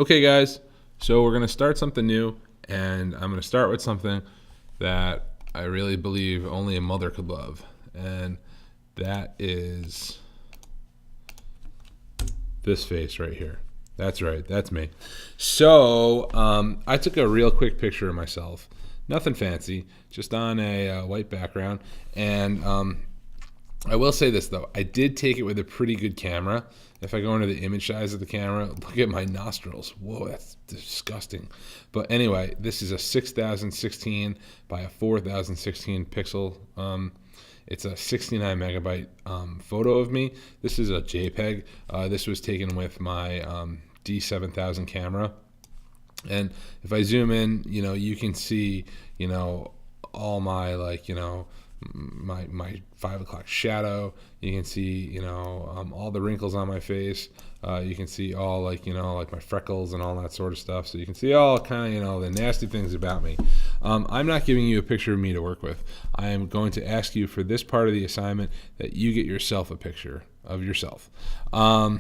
Okay, guys, so we're going to start something new, and I'm going to start with something that I really believe only a mother could love, and that is this face right here. That's right, that's me. So I took a real quick picture of myself. Nothing fancy, just on a white background. And I will say this, though. I did take it with a pretty good camera. If I go into the image size of the camera, look at my nostrils. Whoa, that's disgusting. But anyway, this is a 6016 by a 4016 pixel. It's a 69 megabyte photo of me. This is a JPEG. This was taken with my D7000 camera. And if I zoom in, you can see, all my, my 5 o'clock shadow. You can see, all the wrinkles on my face. You can see all, like my freckles and all that sort of stuff. So you can see all kind of, the nasty things about me. I'm not giving you a picture of me to work with. I am going to ask you for this part of the assignment that you get yourself a picture of yourself. I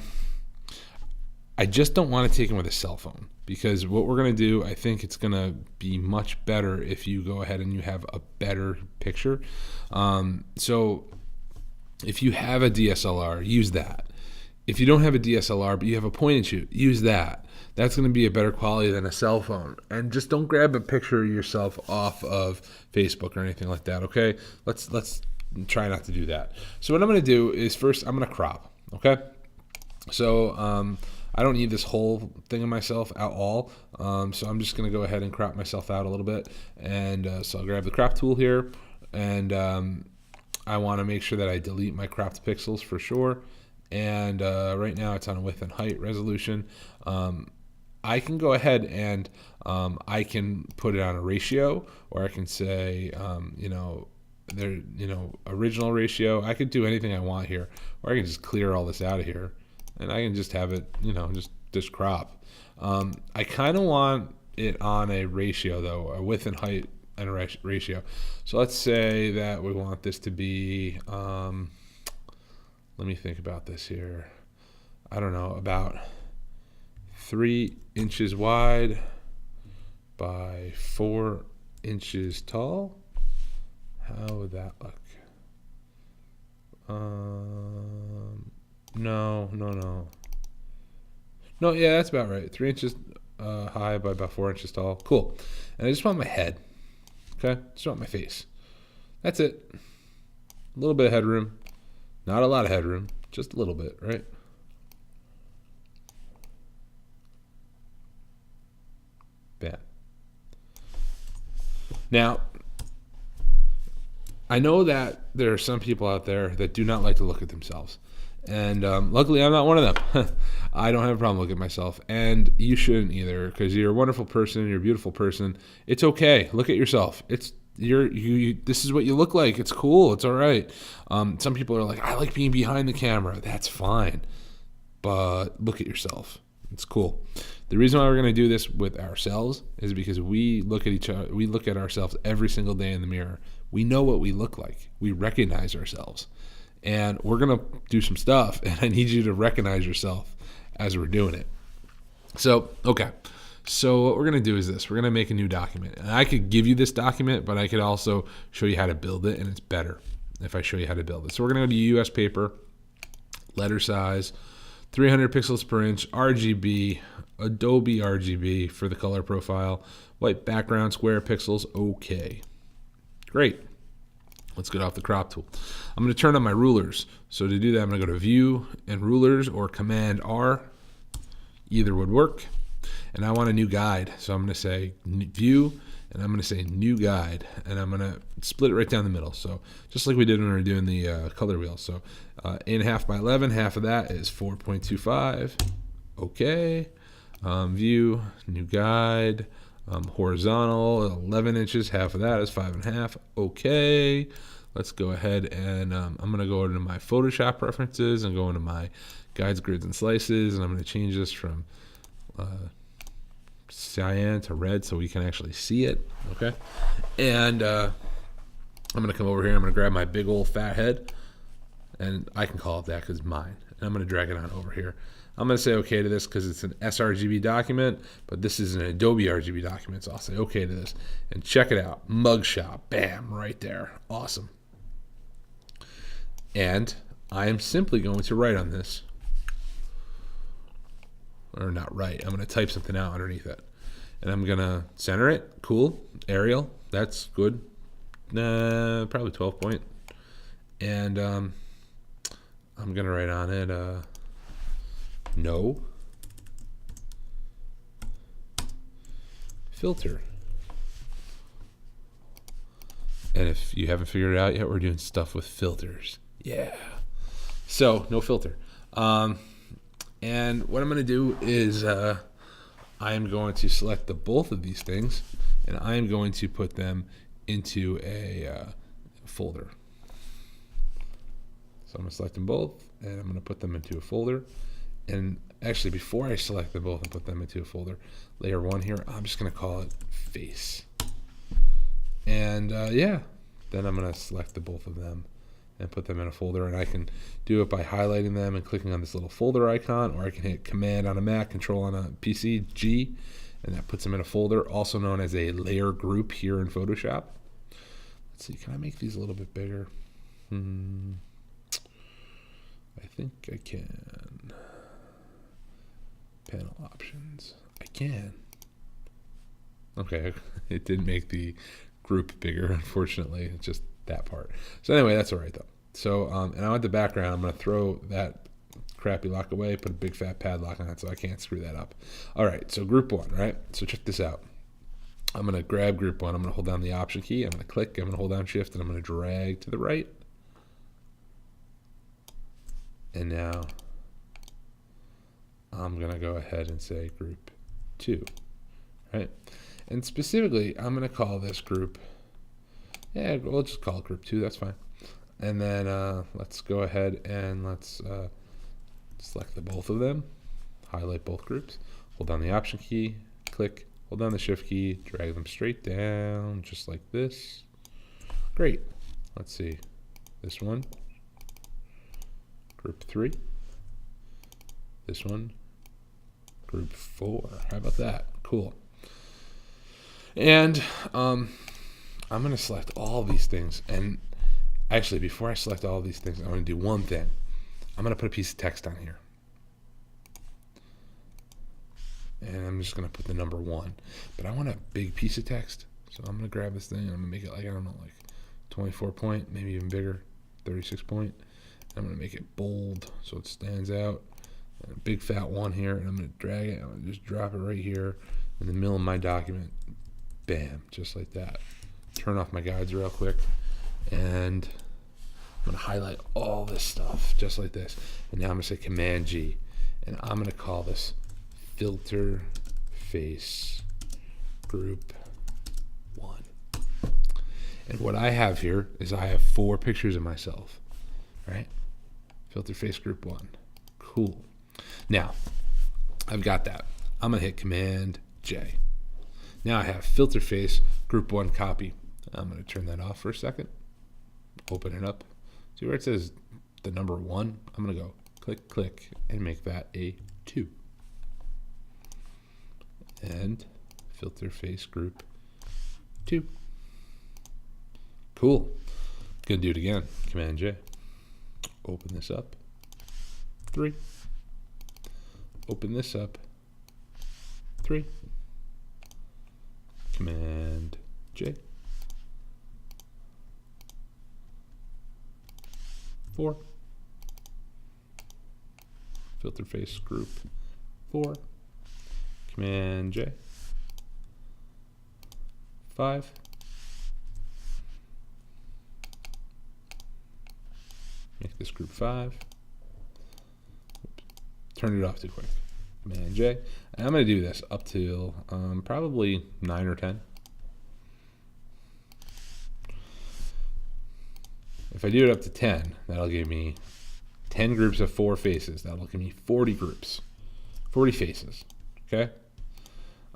just don't want to take them with a cell phone, because what we're going to do, I think it's going to be much better if you go ahead and you have a better picture. So if you have a DSLR, use that. If you don't have a DSLR but you have a point and shoot, use that. That's going to be a better quality than a cell phone. And just don't grab a picture of yourself off of Facebook or anything like that, okay? Let's try not to do that. So what I'm going to do is first I'm going to crop, okay? So I don't need this whole thing of myself at all. So I'm just going to go ahead and crop myself out a little bit. And so I'll grab the crop tool here. And I want to make sure that I delete my cropped pixels for sure. And right now it's on a width and height resolution. I can go ahead and I can put it on a ratio, or I can say, original ratio. I could do anything I want here, or I can just clear all this out of here. And I can just have it, just crop. I kind of want it on a ratio, though, a width and height and a ratio. So let's say that we want this to be, let me think about this here. I don't know, about 3 inches wide by 4 inches tall. How would that look? No, yeah, that's about right. 3 inches high by about 4 inches tall. Cool. And I just want my head. Okay? Just want my face. That's it. A little bit of headroom. Not a lot of headroom. Just a little bit, right? Bam. Now, I know that there are some people out there that do not like to look at themselves. And luckily, I'm not one of them. I don't have a problem looking at myself. And you shouldn't either, because you're a wonderful person. You're a beautiful person. It's okay. Look at yourself. This is what you look like. It's cool. It's all right. Some people are like, I like being behind the camera. That's fine. But look at yourself. It's cool. The reason why we're going to do this with ourselves is because we look at each other. We look at ourselves every single day in the mirror. We know what we look like. We recognize ourselves. And we're going to do some stuff, and I need you to recognize yourself as we're doing it. So, okay. So what we're going to do is this. We're going to make a new document. And I could give you this document, but I could also show you how to build it, and it's better if I show you how to build it. So we're going to go to US paper, letter size, 300 pixels per inch, RGB, Adobe RGB for the color profile, white background, square pixels, okay. Great. Let's get off the crop tool. I'm going to turn on my rulers. So to do that, I'm going to go to View and Rulers, or Command R. Either would work. And I want a new guide. So I'm going to say View, and I'm going to say New Guide. And I'm going to split it right down the middle. So just like we did when we were doing the color wheel. So 8.5 by 11, half of that is 4.25. Okay. View, New Guide. Horizontal, 11 inches, half of that is 5.5. Okay, let's go ahead and I'm going to go into my Photoshop preferences and go into my guides, grids, and slices, and I'm going to change this from cyan to red so we can actually see it. Okay, and I'm going to come over here. I'm going to grab my big old fat head, and I can call it that because it's mine. And I'm going to drag it on over here. I'm going to say okay to this because it's an sRGB document, but this is an Adobe RGB document, so I'll say okay to this. And check it out. Mugshot. Bam, right there. Awesome. And I am simply going to write on this. Or not write. I'm going to type something out underneath it. And I'm going to center it. Cool. Arial. That's good. Probably 12 point. And I'm going to write on it no filter. And if you haven't figured it out yet, we're doing stuff with filters. Yeah. So, no filter. And what I'm going to do is I am going to select both of these things, and I am going to put them into a folder. So I'm going to select them both, and I'm going to put them into a folder. And actually, before I select them both and put them into a folder, layer 1 here, I'm just going to call it face. And yeah, then I'm going to select the both of them and put them in a folder. And I can do it by highlighting them and clicking on this little folder icon, or I can hit Command on a Mac, Control on a PC, G, and that puts them in a folder, also known as a layer group here in Photoshop. Let's see, can I make these a little bit bigger? I think I can. Panel options. I can. Okay, it didn't make the group bigger, unfortunately. It's just that part. So anyway, that's all right though. So and I want the background. I'm going to throw that crappy lock away, put a big fat padlock on it so I can't screw that up. All right, so group 1, right? So check this out. I'm going to grab group 1. I'm going to hold down the option key. I'm going to click. I'm going to hold down shift, and I'm going to drag to the right. And now I'm going to go ahead and say group 2, right? And specifically, I'm going to call this group, yeah, we'll just call it group 2, that's fine. And then let's go ahead and let's select the both of them, highlight both groups, hold down the option key, click, hold down the shift key, drag them straight down, just like this. Great. Let's see, this one, group 3, this one, group 4. How about that? Cool. And I'm going to select all these things. And actually, before I select all these things, I want to do one thing. I'm going to put a piece of text on here. And I'm just going to put the number 1. But I want a big piece of text. So I'm going to grab this thing and I'm going to make it like, I don't know, like 24 point, maybe even bigger, 36 point. I'm going to make it bold so it stands out. A big fat 1 here, and I'm going to drag it. I'm going to just drop it right here in the middle of my document. Bam, just like that. Turn off my guides real quick, and I'm going to highlight all this stuff just like this. And now I'm going to say Command G, and I'm going to call this filter face group 1. And what I have here is I have 4 pictures of myself, right? Filter face group 1. Cool. Now, I've got that. I'm going to hit Command J. Now I have filter face group 1 copy. I'm going to turn that off for a second. Open it up. See where it says the number 1? I'm going to go click, click, and make that a 2. And filter face group 2. Cool. Going to do it again. Command J. Open this up. 3. Open this up. 3. Command J. 4. Filter face group 4. Command J. 5. Make this group 5. Oops. Turn it off too quick. Command J. And I'm going to do this up till probably 9 or 10. If I do it up to 10, that'll give me 10 groups of 4 faces. That'll give me 40 groups, 40 faces. Okay?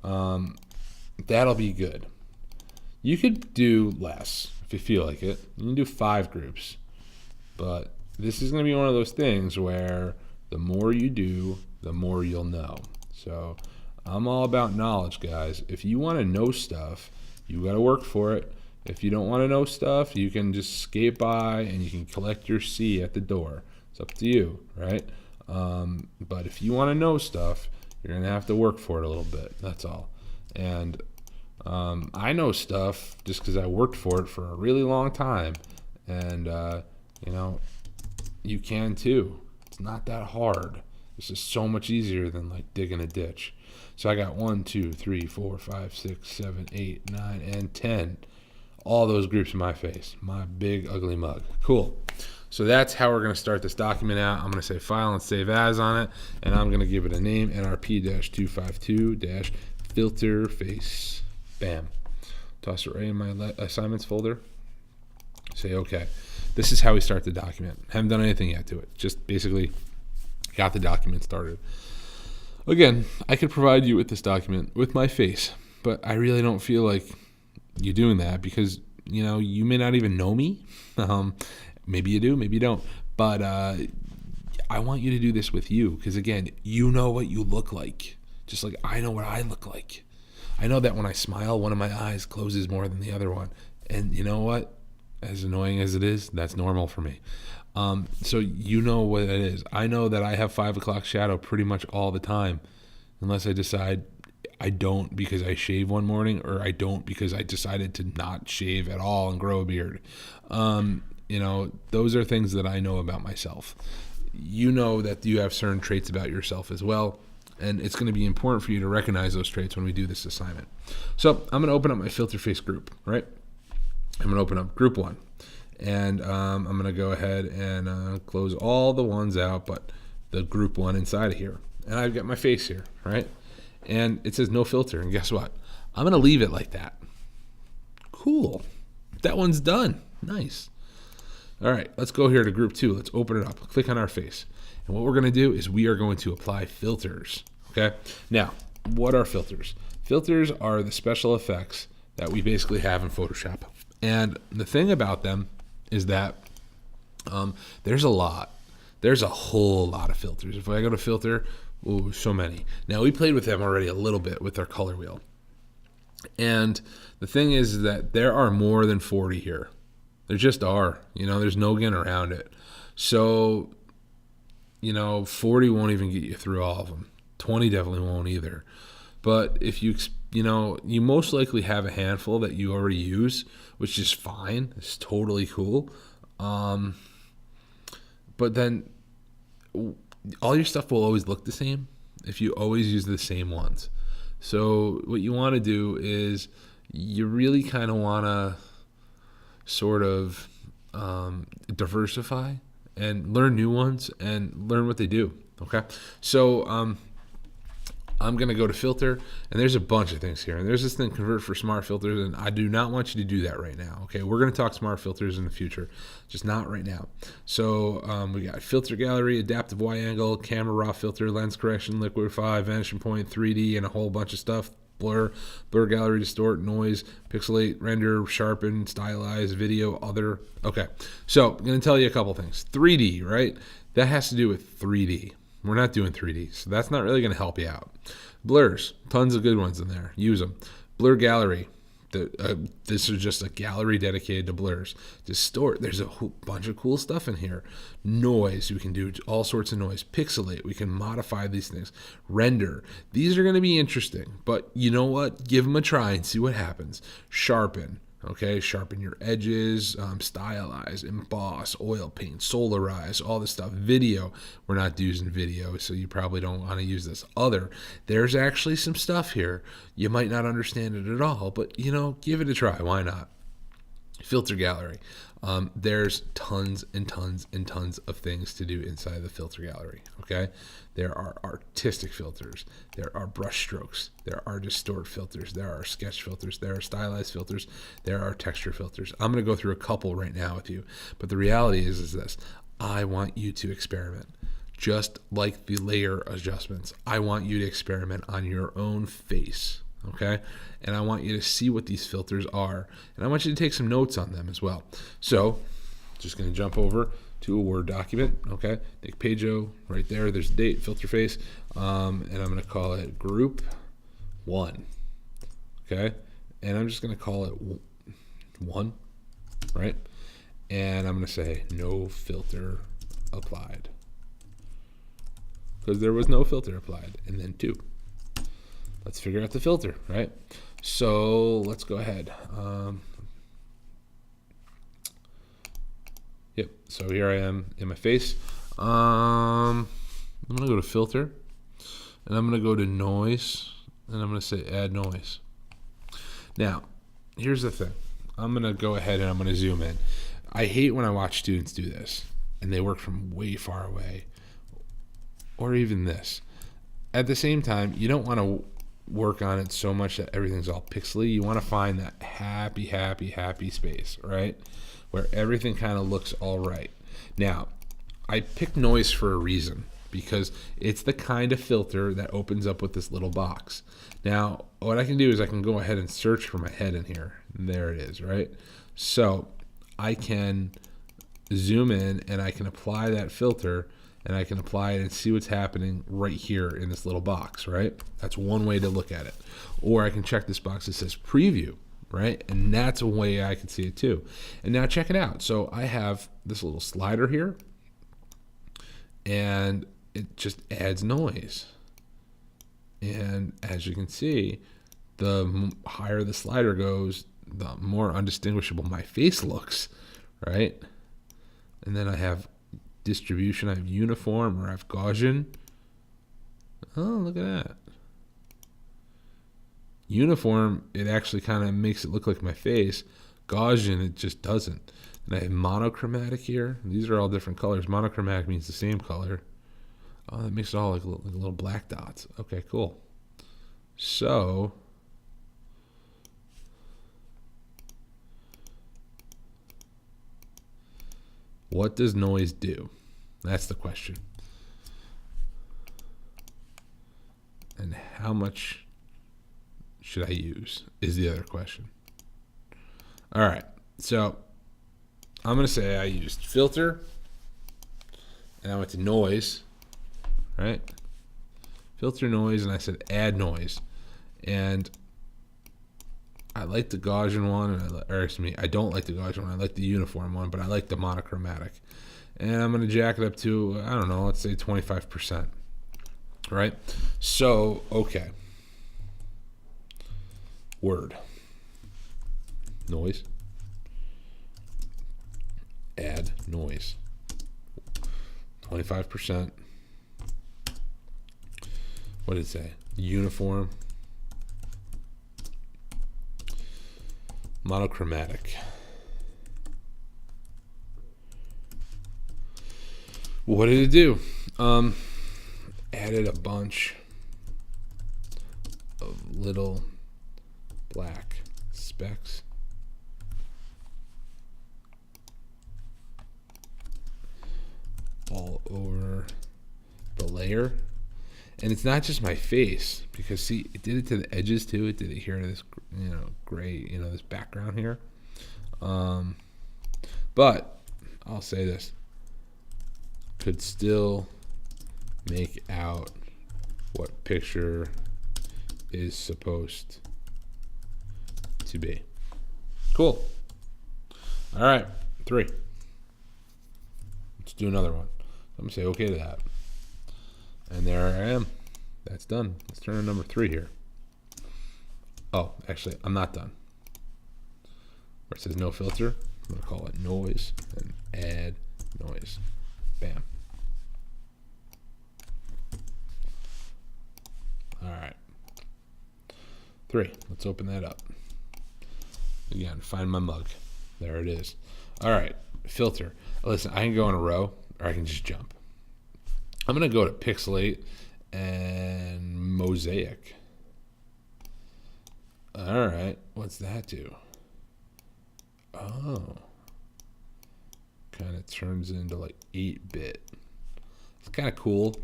That'll be good. You could do less if you feel like it. You can do 5 groups. But this is going to be one of those things where the more you do, the more you'll know. So I'm all about knowledge, guys. If you want to know stuff, you got to work for it. If you don't want to know stuff, you can just skate by and you can collect your C at the door. It's up to you, right? But if you want to know stuff, you're going to have to work for it a little bit. That's all. And I know stuff just because I worked for it for a really long time. And, you can too. It's not that hard. It's just so much easier than like digging a ditch. So I got 1, 2, 3, 4, 5, 6, 7, 8, 9, and 10. All those groups in my face. My big ugly mug. Cool. So that's how we're going to start this document out. I'm going to say file and save as on it. And I'm going to give it a name, NRP-252-filter face. Bam. Toss it right in my assignments folder. Say okay. This is how we start the document. Haven't done anything yet to it. Just basically got the document started. Again, I could provide you with this document with my face, but I really don't feel like you doing that because, you may not even know me. Maybe you do, maybe you don't. But I want you to do this with you because, again, you know what you look like, just like I know what I look like. I know that when I smile, one of my eyes closes more than the other one. And you know what? As annoying as it is, that's normal for me. So you know what it is. I know that I have 5 o'clock shadow pretty much all the time, unless I decide I don't because I shave one morning, or I don't because I decided to not shave at all and grow a beard. Those are things that I know about myself. You know that you have certain traits about yourself as well, and it's going to be important for you to recognize those traits when we do this assignment. So I'm going to open up my filter face group, right? I'm going to open up group 1, and I'm going to go ahead and close all the ones out but the group 1 inside of here. And I've got my face here, right? And it says no filter, and guess what? I'm going to leave it like that. Cool. That one's done. Nice. All right, let's go here to group 2. Let's open it up. Click on our face. And what we're going to do is we are going to apply filters, okay? Now, what are filters? Filters are the special effects that we basically have in Photoshop. And the thing about them is that there's a lot. There's a whole lot of filters. If I go to filter, so many. Now, we played with them already a little bit with our color wheel. And the thing is that there are more than 40 here. There just are. There's no getting around it. So, 40 won't even get you through all of them. 20 definitely won't either. But if you most likely have a handful that you already use, which is fine. It's totally cool. But then all your stuff will always look the same if you always use the same ones. So what you want to do is you really kind of want to sort of diversify and learn new ones and learn what they do. Okay. So, I'm going to go to filter, and there's a bunch of things here. And there's this thing, convert for smart filters, and I do not want you to do that right now, okay? We're going to talk smart filters in the future, just not right now. So we got filter gallery, adaptive Y-angle, camera raw filter, lens correction, liquify, vanishing point, 3D, and a whole bunch of stuff. Blur gallery, distort, noise, pixelate, render, sharpen, stylize, video, other. Okay, so I'm going to tell you a couple things. 3D, right? That has to do with 3D. We're not doing 3D, so that's not really going to help you out. Blurs, tons of good ones in there. Use them. Blur gallery. This is just a gallery dedicated to blurs. Distort, there's a whole bunch of cool stuff in here. Noise, we can do all sorts of noise. Pixelate, we can modify these things. Render, these are going to be interesting, but you know what? Give them a try and see what happens. Sharpen. Okay, sharpen your edges, stylize, emboss, oil paint, solarize, all this stuff. Video, we're not using video, so you probably don't want to use this. Other, there's actually some stuff here. You might not understand it at all, but, give it a try. Why not? Filter gallery. There's tons and tons and tons of things to do inside the filter gallery, okay? There are artistic filters. There are brush strokes. There are distort filters. There are sketch filters. There are stylized filters. There are texture filters. I'm going to go through a couple right now with you, but the reality is this. I want you to experiment. Just like the layer adjustments, I want you to experiment on your own face, okay? And I want you to see what these filters are. And I want you to take some notes on them as well. So, just going to jump over to a Word document. Okay, Nick Pajo right there. There's the date, filter face, and I'm going to call it Group 1. Okay, and I'm just going to call it 1, right? And I'm going to say no filter applied, because there was no filter applied. And then 2. Let's figure out the filter, right? So let's go ahead. Yep, so here I am in my face. I'm going to go to filter, and I'm going to go to noise, and I'm going to say add noise. Now, here's the thing. I'm going to go ahead and I'm going to zoom in. I hate when I watch students do this, and they work from way far away, or even this. At the same time, you don't want to work on it so much that everything's all pixely. You want to find that happy space, right? Where everything kind of looks all right. Now, I picked noise for a reason, because it's the kind of filter that opens up with this little box. Now, what I can do is I can go ahead and search for my head in here. And there it is, right? So I can zoom in and I can apply that filter, and I can apply it and see what's happening right here in this little box, right? That's one way to look at it. Or I can check this box that says preview, right? And that's a way I can see it too. And now check it out. So I have this little slider here, and it just adds noise. And as you can see, the higher the slider goes, the more undistinguishable my face looks, right? And then I have distribution. I have uniform, or I have Gaussian. Oh, look at that. Uniform, it actually kind of makes it look like my face. Gaussian, it just doesn't. And I have monochromatic here. These are all different colors. Monochromatic means the same color. Oh, that makes it all like little black dots. Okay, cool. So what does noise do? That's the question. And how much should I use is the other question. All right, so I'm going to say I used filter, and I went to noise, right? Filter, noise, and I said add noise. And I like the Gaussian one, I don't like the Gaussian one. I like the uniform one, but I like the monochromatic. And I'm going to jack it up to, I don't know, let's say 25%, right? So, okay. Word. Noise. Add noise. 25%. What did it say? Uniform. Monochromatic. What did it do? Added a bunch of little black specks. All over the layer. And it's not just my face, because see, it did it to the edges too. It did it here to this, gray, this background here. But I'll say this. Could still make out what picture is supposed to be. Cool. All right, 3. Let's do another one. I'm going to say okay to that. And there I am. That's done. Let's turn to number 3 here. Oh, actually, I'm not done. Where it says no filter, I'm going to call it noise and add noise. Bam. All right. 3. Let's open that up. Again, find my mug. There it is. All right. Filter. Listen, I can go in a row, or I can just jump. I'm going to go to pixelate and mosaic. All right. What's that do? Oh. Kind of turns into like 8-bit. It's kind of cool.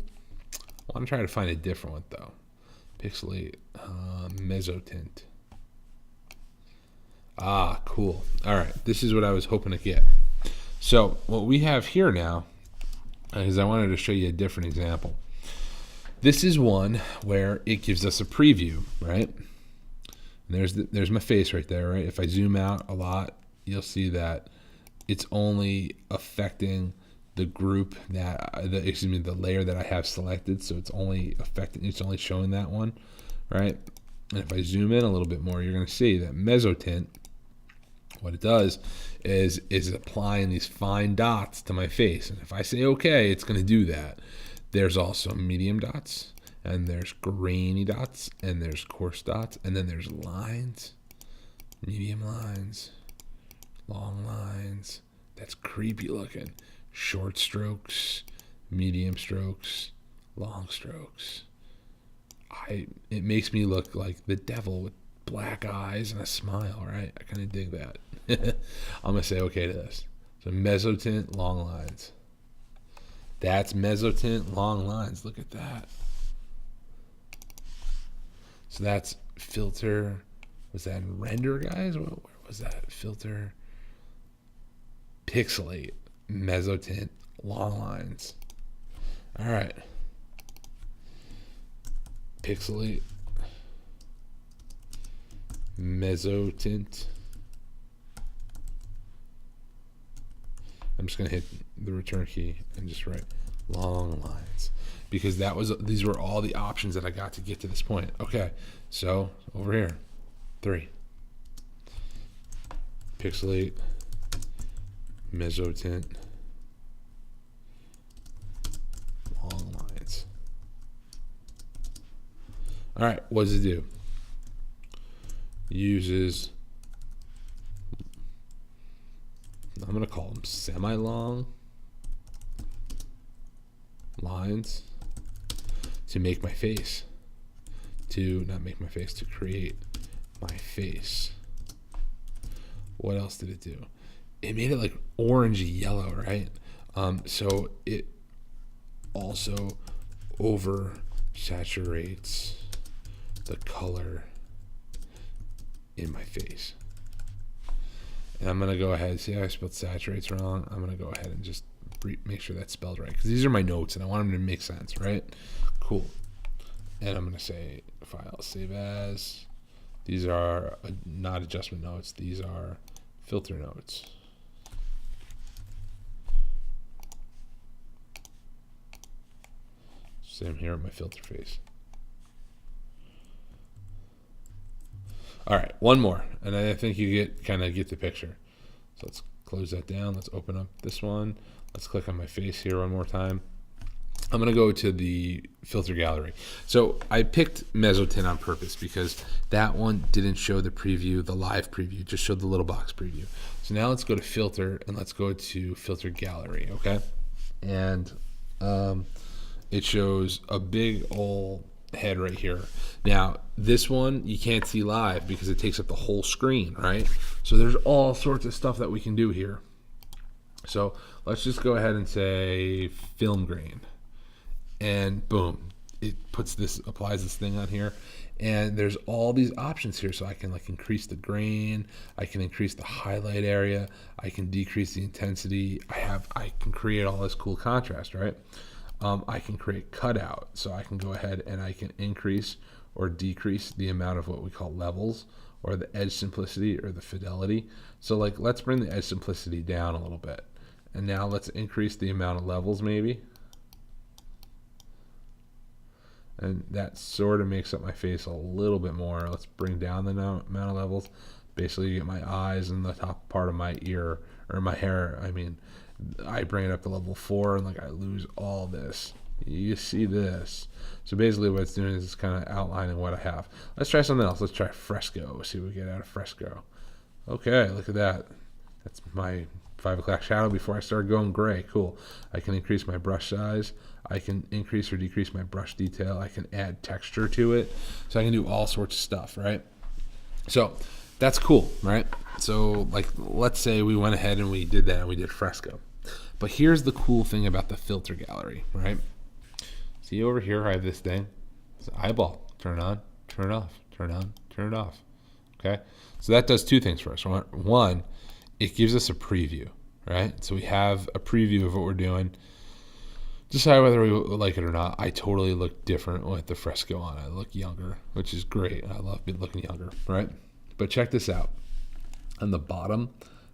I want to try to find a different one, though. Pixelate, mesotint. Ah, cool. All right. This is what I was hoping to get. So what we have here now is I wanted to show you a different example. This is one where it gives us a preview, right? And there's my face right there, right? If I zoom out a lot, you'll see that it's only affecting the group the layer that I have selected. So it's only showing that one, right? And if I zoom in a little bit more, you're going to see that Mezzotint, what it does is applying these fine dots to my face. And if I say okay, it's going to do that. There's also medium dots, and there's grainy dots, and there's coarse dots, and then there's lines, medium lines, long lines. That's creepy looking. Short strokes, medium strokes, long strokes. It makes me look like the devil with black eyes and a smile, right? I kind of dig that. I'm going to say okay to this. So Mezzotint, long lines. That's Mezzotint, long lines. Look at that. So that's filter. Was that in render, guys? Where was that? Filter. Pixelate. Mezzotint, long lines. All right. Pixelate. Mezzotint. I'm just going to hit the return key and just write long lines, because these were all the options that I got to get to this point. Okay, so over here, 3. Pixelate, Mezzotint, long lines. All right, what does it do? Uses, I'm going to call them semi-long lines to make my face. To create my face. What else did it do? It made it like orangey yellow, right? So it also oversaturates the color in my face. And I'm going to go ahead, see how I spelled saturates wrong? I'm going to go ahead and just make sure that's spelled right, because these are my notes and I want them to make sense, right? Cool. And I'm going to say file, save as. These are not adjustment notes. These are filter notes. Same here with my filter face. All right, one more, and I think you kind of get the picture. So let's close that down. Let's open up this one. Let's click on my face here one more time. I'm going to go to the filter gallery. So I picked Mezzotint on purpose because that one didn't show the preview, the live preview, just showed the little box preview. So now let's go to filter and let's go to filter gallery, okay? And it shows a big old head right here. Now this one you can't see live because it takes up the whole screen, right? So there's all sorts of stuff that we can do here. So let's just go ahead and say film grain, and boom, it applies this thing on here, and there's all these options here. So I can like increase the grain, I can increase the highlight area, I can decrease the intensity, I can create all this cool contrast, right? I can create cutout, so I can go ahead and I can increase or decrease the amount of what we call levels, or the edge simplicity, or the fidelity. So like, let's bring the edge simplicity down a little bit, and now let's increase the amount of levels maybe, and that sort of makes up my face a little bit more. Let's bring down the amount of levels. Basically you get my eyes and the top part of my ear, or my hair, I bring it up to level 4, and like I lose all this. You see this. So basically what it's doing is it's kind of outlining what I have. Let's try something else. Let's try fresco. See what we get out of fresco. Okay, look at that. That's my 5 o'clock shadow before I start going gray. Cool. I can increase my brush size. I can increase or decrease my brush detail. I can add texture to it. So I can do all sorts of stuff, right? So that's cool, right? So like, let's say we went ahead and we did that and we did fresco. But here's the cool thing about the filter gallery, right? See over here, I have this thing. It's an eyeball. Turn on, turn it off, turn on, turn it off. Okay? So that does 2 things for us. One, it gives us a preview. right? So we have a preview of what we're doing. Decide whether we like it or not. I totally look different with the fresco on. I look younger, which is great. I love looking younger, right? But check this out. On the bottom,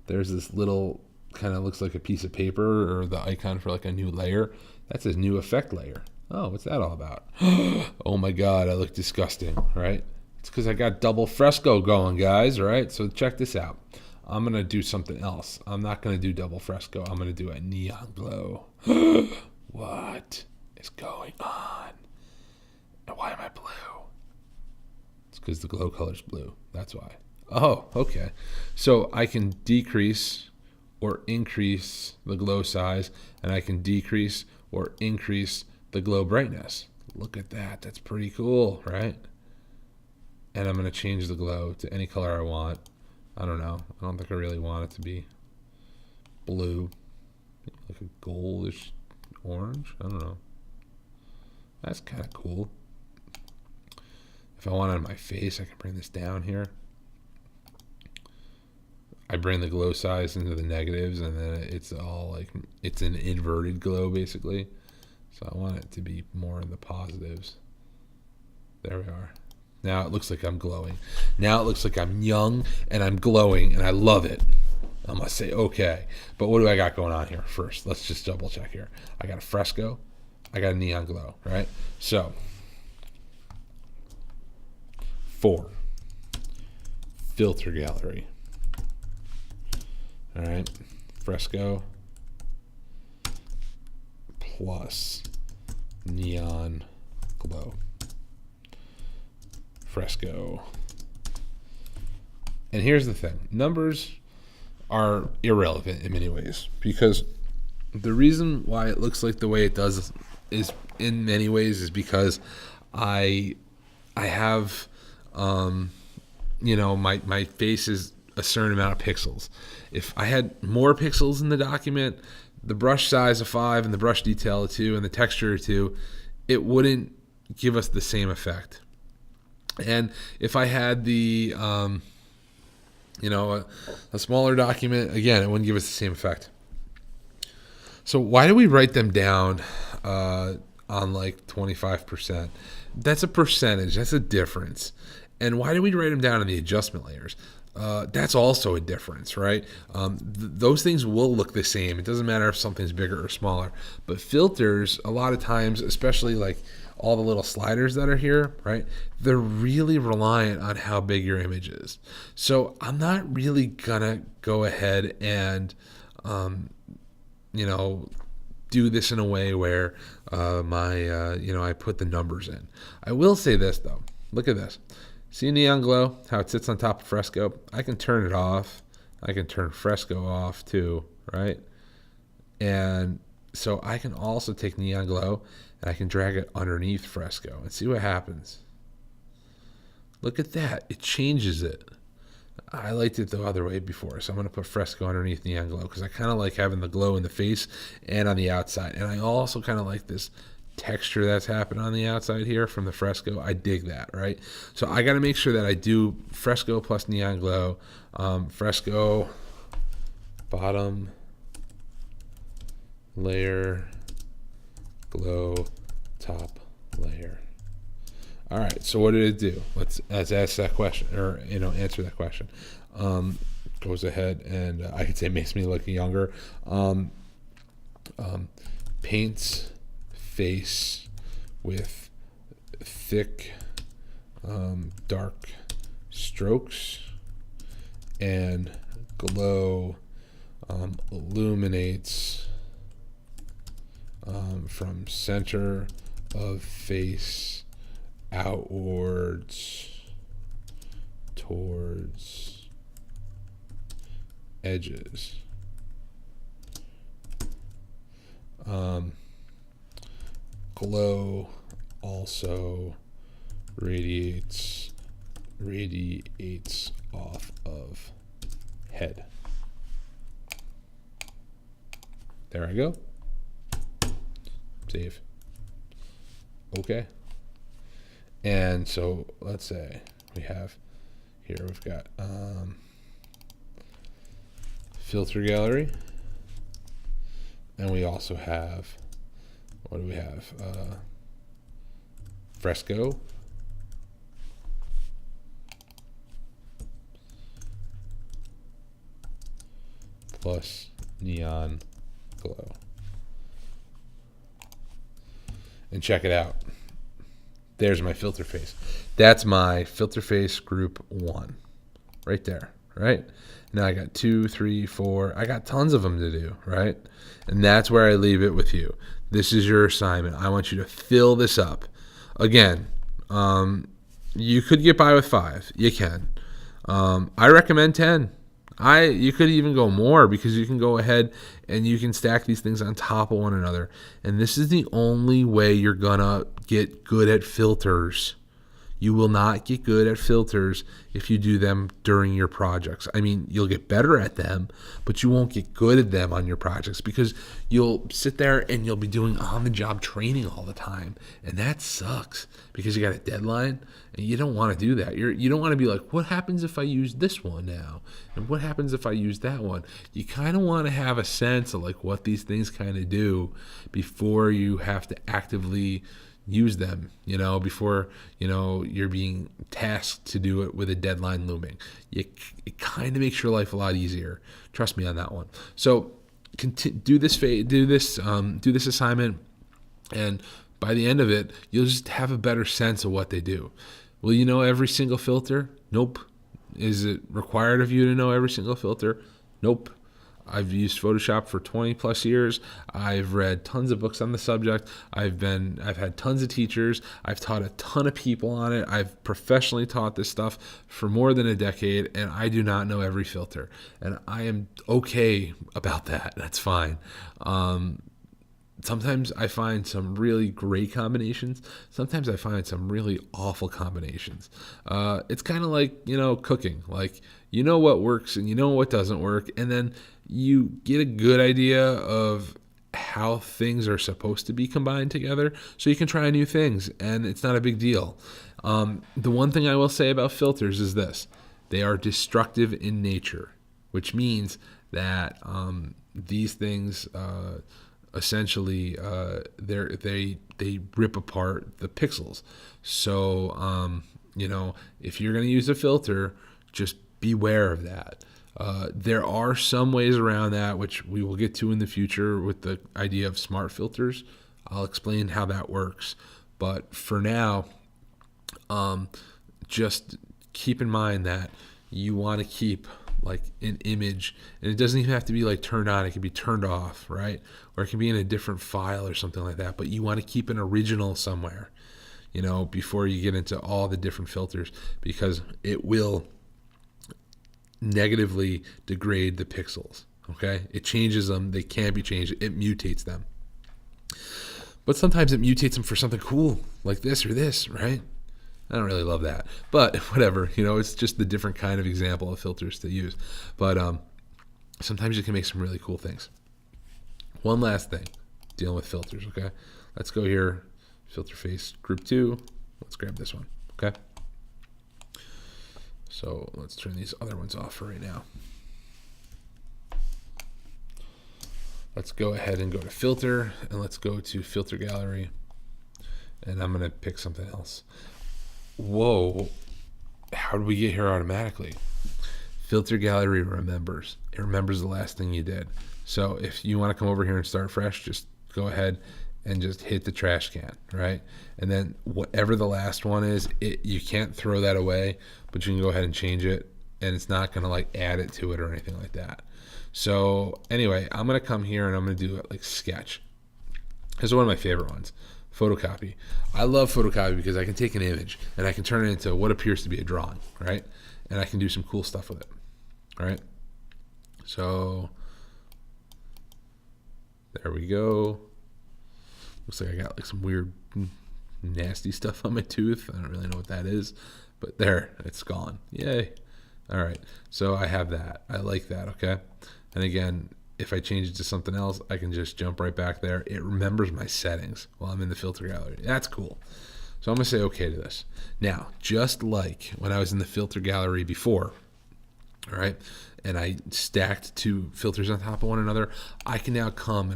there's this little kind of looks like a piece of paper or the icon for like a new layer. That's a new effect layer. Oh, what's that all about? Oh my God, I look disgusting, right? It's because I got double fresco going, guys, right? So check this out. I'm going to do something else. I'm not going to do double fresco. I'm going to do a neon glow. What is going on? And why am I blue? It's because the glow color's blue. That's why. Oh, okay. So I can decrease or increase the glow size, and I can decrease or increase the glow brightness. Look at that. That's pretty cool, right? And I'm going to change the glow to any color I want. I don't know. I don't think I really want it to be blue. Like a goldish orange. I don't know. That's kind of cool. If I want it on my face, I can bring this down here. I bring the glow size into the negatives, and then it's all like, it's an inverted glow basically. So I want it to be more in the positives. There we are. Now it looks like I'm glowing. Now it looks like I'm young and I'm glowing, and I love it. I must say, okay. But what do I got going on here first? Let's just double check here. I got a fresco. I got a neon glow, right? So, 4. Filter gallery. All right. Fresco plus neon glow. Fresco. And here's the thing. Numbers are irrelevant in many ways, because the reason why it looks like the way it does is in many ways is because I have my face is a certain amount of pixels. If I had more pixels in the document, the brush size of 5 and the brush detail of 2 and the texture of 2, it wouldn't give us the same effect. And if I had the a smaller document, again, it wouldn't give us the same effect. So why do we write them down on like 25%? That's a percentage. That's a difference. And why do we write them down in the adjustment layers? That's also a difference, right? Those things will look the same. It doesn't matter if something's bigger or smaller. But filters, a lot of times, especially like all the little sliders that are here, right? They're really reliant on how big your image is. So I'm not really gonna go ahead and, do this in a way where I put the numbers in. I will say this though. Look at this. See neon glow, how it sits on top of fresco? I can turn it off. I can turn fresco off too, right? And so I can also take neon glow and I can drag it underneath fresco and see what happens. Look at that. It changes it. I liked it the other way before, so I'm going to put fresco underneath neon glow because I kind of like having the glow in the face and on the outside. And I also kind of like this texture that's happened on the outside here from the fresco. I dig that, right? So I got to make sure that I do fresco plus neon glow, fresco bottom layer, glow top layer. All right, so what did it do? Let's ask that question, or answer that question. Goes ahead and I could say makes me look younger. Paints face with thick, dark strokes, and glow illuminates from center of face outwards towards edges. Glow also radiates off of head. There I go. Save. Okay. And so let's say we have here, we've got filter gallery, And we also have, what do we have? Fresco. Plus neon glow. And check it out. There's my filter face. That's my filter face group 1. Right there, right? Now I got 2, 3, 4. I got tons of them to do, right? And that's where I leave it with you. This is your assignment. I want you to fill this up. Again, you could get by with 5. You can. I recommend 10. You could even go more, because you can go ahead and you can stack these things on top of one another. And this is the only way you're gonna get good at filters. You will not get good at filters if you do them during your projects. I mean, you'll get better at them, but you won't get good at them on your projects, because you'll sit there and you'll be doing on-the-job training all the time. And that sucks, because you got a deadline and you don't want to do that. You don't want to be like, what happens if I use this one now? And what happens if I use that one? You kind of want to have a sense of like what these things kind of do before you have to actively use them, before, you're being tasked to do it with a deadline looming. It kind of makes your life a lot easier. Trust me on that one. So do this assignment, and by the end of it, you'll just have a better sense of what they do. Will you know every single filter? Nope. Is it required of you to know every single filter? Nope. I've used Photoshop for 20 plus years. I've read tons of books on the subject. I've had tons of teachers. I've taught a ton of people on it. I've professionally taught this stuff for more than a decade, and I do not know every filter. And I am okay about that. That's fine. Sometimes I find some really great combinations. Sometimes I find some really awful combinations. It's kind of like, cooking. Like, what works and what doesn't work. And then you get a good idea of how things are supposed to be combined together, so you can try new things, and it's not a big deal. The one thing I will say about filters is this: they are destructive in nature, which means that these things essentially they rip apart the pixels. So if you're going to use a filter, just beware of that. There are some ways around that, which we will get to in the future with the idea of smart filters. I'll explain how that works. But for now, just keep in mind that you want to keep like an image, and it doesn't even have to be like turned on. It can be turned off, right? Or it can be in a different file or something like that. But you want to keep an original somewhere, before you get into all the different filters, because it will negatively degrade the pixels. Okay, it changes them. They can't be changed. It mutates them. But sometimes it mutates them for something cool, like this or this, right? I don't really love that, but whatever. It's just the different kind of example of filters to use. But sometimes you can make some really cool things. One last thing, dealing with filters. Okay, let's go here. Filter face group 2. Let's grab this one. Okay. So let's turn these other ones off for right now. Let's go ahead and go to filter, and let's go to filter gallery, and I'm going to pick something else. Whoa, how did we get here automatically? Filter gallery remembers. It remembers the last thing you did. So if you want to come over here and start fresh, just go ahead and just hit the trash can, right? And then whatever the last one is, you can't throw that away, but you can go ahead and change it, and it's not going to like add it to it or anything like that. So anyway, I'm going to come here and I'm going to do it like sketch. This is one of my favorite ones, photocopy. I love photocopy because I can take an image and I can turn it into what appears to be a drawing, right? And I can do some cool stuff with it, right? So there we go. Looks like I got like some weird nasty stuff on my tooth. I don't really know what that is, but there, it's gone. Yay. All right, so I have that. I like that, okay? And again, if I change it to something else, I can just jump right back there. It remembers my settings while I'm in the filter gallery. That's cool. So I'm going to say okay to this. Now, just like when I was in the filter gallery before, all right, and I stacked two filters on top of one another, I can now come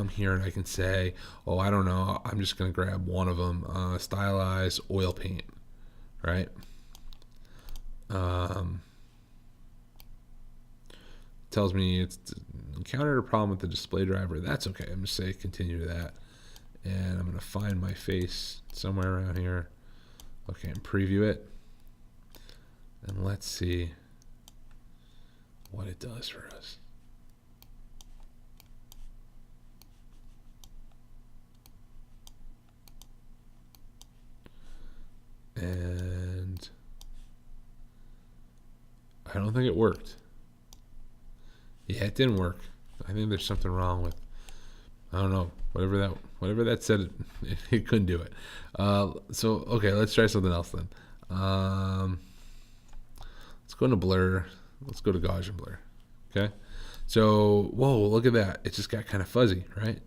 here and I can say, oh, I don't know, I'm just going to grab one of them, stylize oil paint, right? Tells me it's encountered a problem with the display driver. That's okay. I'm just say continue to that, and I'm going to find my face somewhere around here. Okay, and preview it, and let's see what it does for us. And I don't think it worked. Yeah, it didn't work. I think there's something wrong with, I don't know, whatever that said, it couldn't do it. So okay, let's try something else then. Let's go into blur. Let's go to Gaussian blur. Okay. So whoa, look at that. It just got kind of fuzzy, right?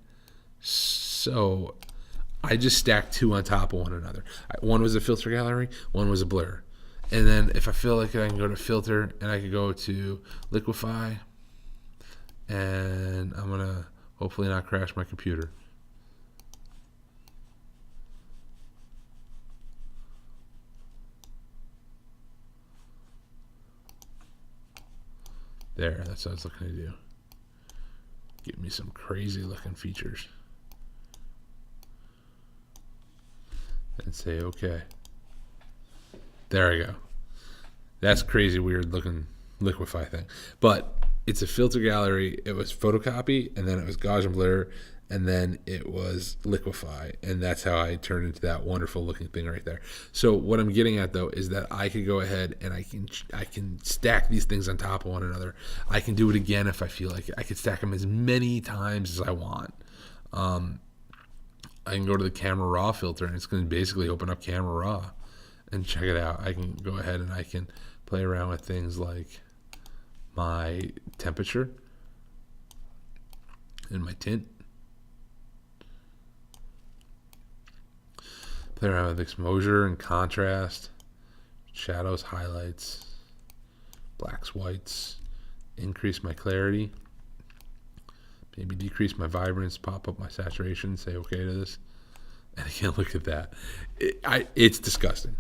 So I just stacked two on top of one another. One was a filter gallery, one was a blur. And then if I feel like I can go to filter and I can go to liquify, and I'm going to hopefully not crash my computer. There, that's what I was looking to do. Give me some crazy looking features. And say, okay. There I go. That's crazy weird looking liquify thing. But it's a filter gallery. It was photocopy, and then it was Gaussian blur, and then it was liquify, and that's how I turned into that wonderful looking thing right there. So what I'm getting at though is that I could go ahead and I can stack these things on top of one another. I can do it again if I feel like it. I could stack them as many times as I want. I can go to the camera raw filter, and it's going to basically open up camera raw and check it out. I can go ahead and I can play around with things like my temperature and my tint. Play around with exposure and contrast, shadows, highlights, blacks, whites, increase my clarity, maybe decrease my vibrance, pop up my saturation, say okay to this. And again, look at that. It's disgusting.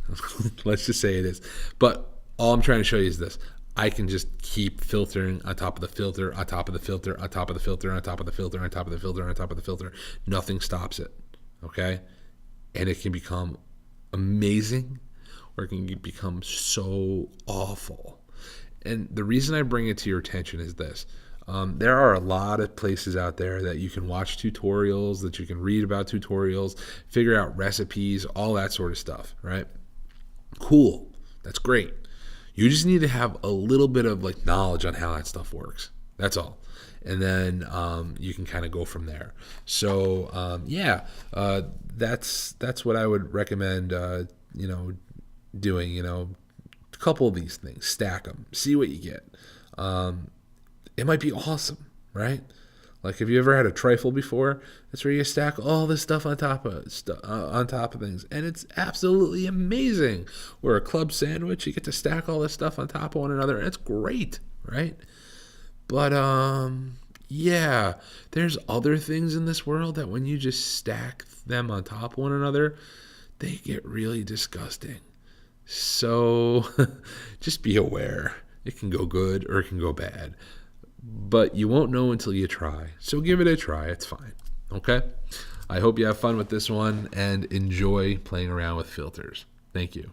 Let's just say it is. But all I'm trying to show you is this. I can just keep filtering on top of the filter, on top of the filter, on top of the filter, on top of the filter, on top of the filter, on top of the filter. Nothing stops it. Okay? And it can become amazing, or it can become so awful. And the reason I bring it to your attention is this. There are a lot of places out there that you can watch tutorials, that you can read about tutorials, figure out recipes, all that sort of stuff, right? Cool. That's great. You just need to have a little bit of like knowledge on how that stuff works. That's all. And then you can kind of go from there. So that's what I would recommend. Doing. A couple of these things, stack them, see what you get. It might be awesome, right? Like, have you ever had a trifle before? That's where you stack all this stuff on top of things, and it's absolutely amazing. Or a club sandwich, you get to stack all this stuff on top of one another, and it's great, right? But there's other things in this world that when you just stack them on top of one another, they get really disgusting. So just be aware. It can go good or it can go bad. But you won't know until you try. So give it a try. It's fine. Okay? I hope you have fun with this one and enjoy playing around with filters. Thank you.